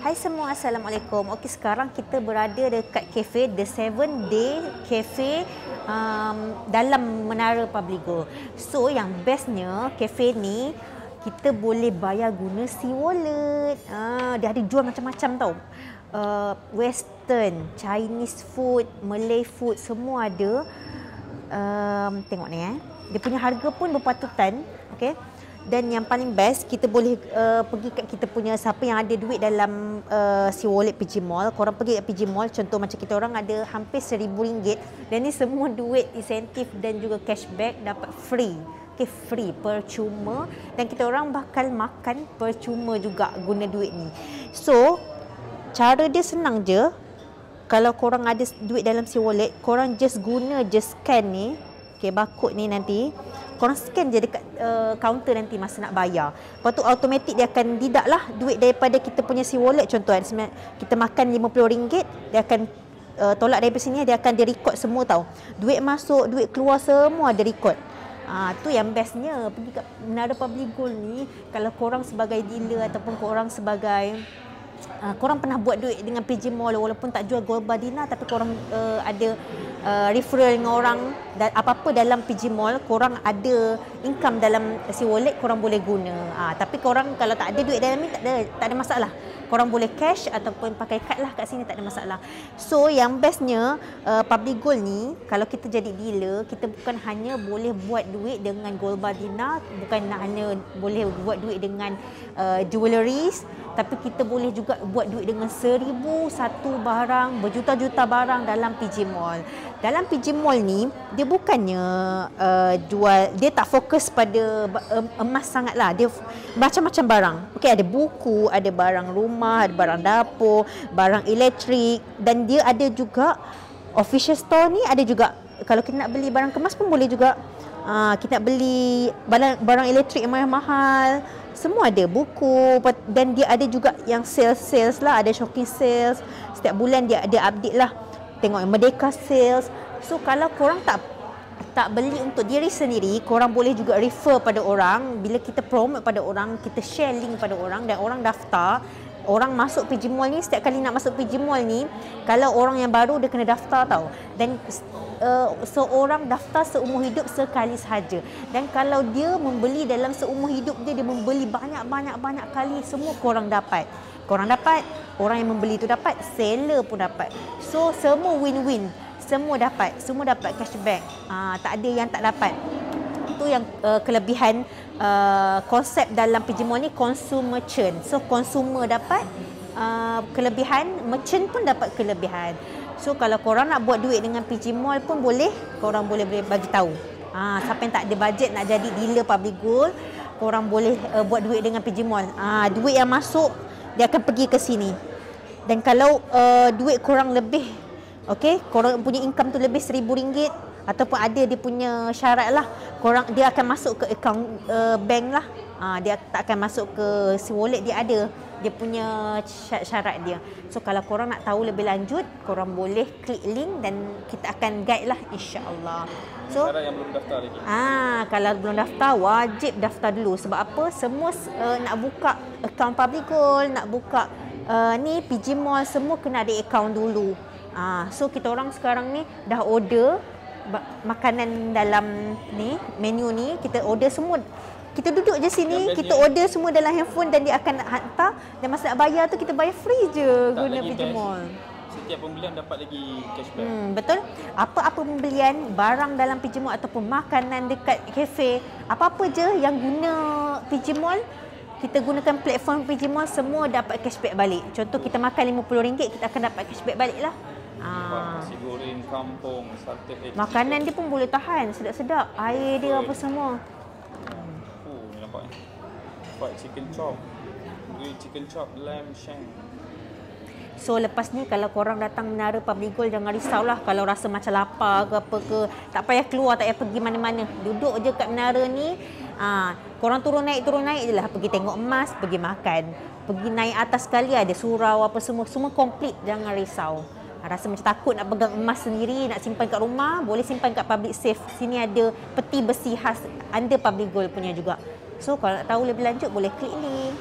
Hai semua, Assalamualaikum. Okey, sekarang kita berada dekat kafe The 7 Day Cafe dalam Menara Publigo. So, yang bestnya kafe ni kita boleh bayar guna C-Wallet. Dia ada jual macam-macam tau. Western, Chinese food, Malay food, semua ada. Tengok ni Dia punya harga pun berpatutan. Okay. Dan yang paling best, kita boleh pergi kat kita punya, siapa yang ada duit dalam C-Wallet PG Mall, korang pergi kat PG Mall, contoh macam kita orang ada hampir RM1,000 dan ni semua duit insentif dan juga cashback dapat free. Okay, free, percuma, dan kita orang bakal makan percuma juga guna duit ni. So, cara dia senang je. Kalau korang ada duit dalam C-Wallet, korang just guna, just scan ni, okay, barcode ni nanti korang scan je dekat kaunter nanti masa nak bayar. Lepas tu automatik dia akan deduct lah duit daripada kita punya C-Wallet. Contoh kita makan RM50, dia akan tolak daripada sini, dia akan record semua tau. Duit masuk, duit keluar, semua ada record. Tu yang bestnya pergi kat Menara Publigo ni. Kalau korang sebagai dealer ataupun korang sebagai korang pernah buat duit dengan PG Mall walaupun tak jual gold bar Dina, tapi korang ada referral dengan orang dan apa-apa dalam PG Mall, korang ada income dalam C-Wallet, korang boleh guna. Tapi korang kalau tak ada duit dalam ni tak ada masalah. Korang boleh cash ataupun pakai kad lah kat sini, tak ada masalah. So yang bestnya Publigo ni, kalau kita jadi dealer, kita bukan hanya boleh buat duit dengan gold bar Dina, bukan hanya boleh buat duit dengan jewelries, tapi kita boleh juga buat duit dengan 1,001 barang, berjuta-juta barang dalam PG Mall. Dalam PG Mall ni, dia bukannya jual, dia tak fokus pada emas sangat lah. Dia macam-macam barang. Okey, ada buku, ada barang rumah, ada barang dapur, barang elektrik, dan dia ada juga official store ni, ada juga kalau kita nak beli barang kemas pun boleh juga. Kita nak beli barang elektrik yang mahal, semua ada, buku, dan dia ada juga yang sales lah, ada shocking sales. Setiap bulan dia ada update lah. Tengok yang Merdeka sales. So kalau korang tak beli untuk diri sendiri, korang boleh juga refer pada orang. Bila kita promote pada orang, kita share link pada orang dan orang daftar. Orang masuk PG Mall ni, setiap kali nak masuk PG Mall ni, kalau orang yang baru dia kena daftar tau. Dan seorang daftar seumur hidup sekali sahaja. Dan kalau dia membeli dalam seumur hidup dia, dia membeli banyak kali, semua korang dapat. Korang dapat, orang yang membeli tu dapat, seller pun dapat. So semua win-win. Semua dapat cashback. Tak ada yang tak dapat. Itu yang kelebihan konsep dalam PG Mall ni, consumer merchant. So consumer dapat kelebihan, merchant pun dapat kelebihan. So kalau korang nak buat duit dengan PG Mall pun boleh, korang boleh bagi tahu. Siapa yang tak ada bajet nak jadi dealer Publigo, korang boleh buat duit dengan PG Mall. Duit yang masuk dia akan pergi ke sini. Dan kalau duit korang lebih, okey, korang punya income tu lebih RM1,000 ataupun ada dia punya syarat lah, dia akan masuk ke akaun bank lah. Dia tak akan masuk ke C-Wallet, dia ada dia punya syarat dia. So kalau korang nak tahu lebih lanjut, korang boleh klik link dan kita akan guide lah, insya-Allah. So syarat yang belum daftar lagi. Kalau belum daftar, wajib daftar dulu. Sebab apa? Semua nak buka akaun Publigo, nak buka ni PG Mall, semua kena ada akaun dulu. So kita orang sekarang ni dah order makanan dalam ni, menu ni, kita order semua. Kita duduk je sini, kita order semua dalam handphone dan dia akan hantar, dan masa nak bayar tu kita bayar free je guna PG Mall. Setiap pembelian dapat lagi cashback. Betul. Apa-apa pembelian barang dalam PG Mall ataupun makanan dekat kafe, apa-apa je yang guna PG Mall, kita gunakan platform PG Mall, semua dapat cashback balik. Contoh kita makan RM50, kita akan dapat cashback balik lah. Nasi goreng kampung, sate egg. Makanan dia pun boleh tahan, sedap-sedap. Air dia apa semua. Ni nampak ni. Fried chicken chop, grilled chicken chop, lamb shank. So lepas ni kalau korang datang Menara Publigo, jangan risaulah kalau rasa macam lapar ke apa ke. Tak payah keluar, tak payah pergi mana-mana. Duduk je kat menara ni. Korang turun naik je lah. Pergi tengok emas, pergi makan. Pergi naik atas sekali ada surau apa semua. Semua komplit, jangan risau. Rasa macam takut nak pegang emas sendiri, nak simpan kat rumah, boleh simpan kat public safe. Sini ada peti besi khas under Publigo punya juga. So kalau nak tahu lebih lanjut, boleh klik link.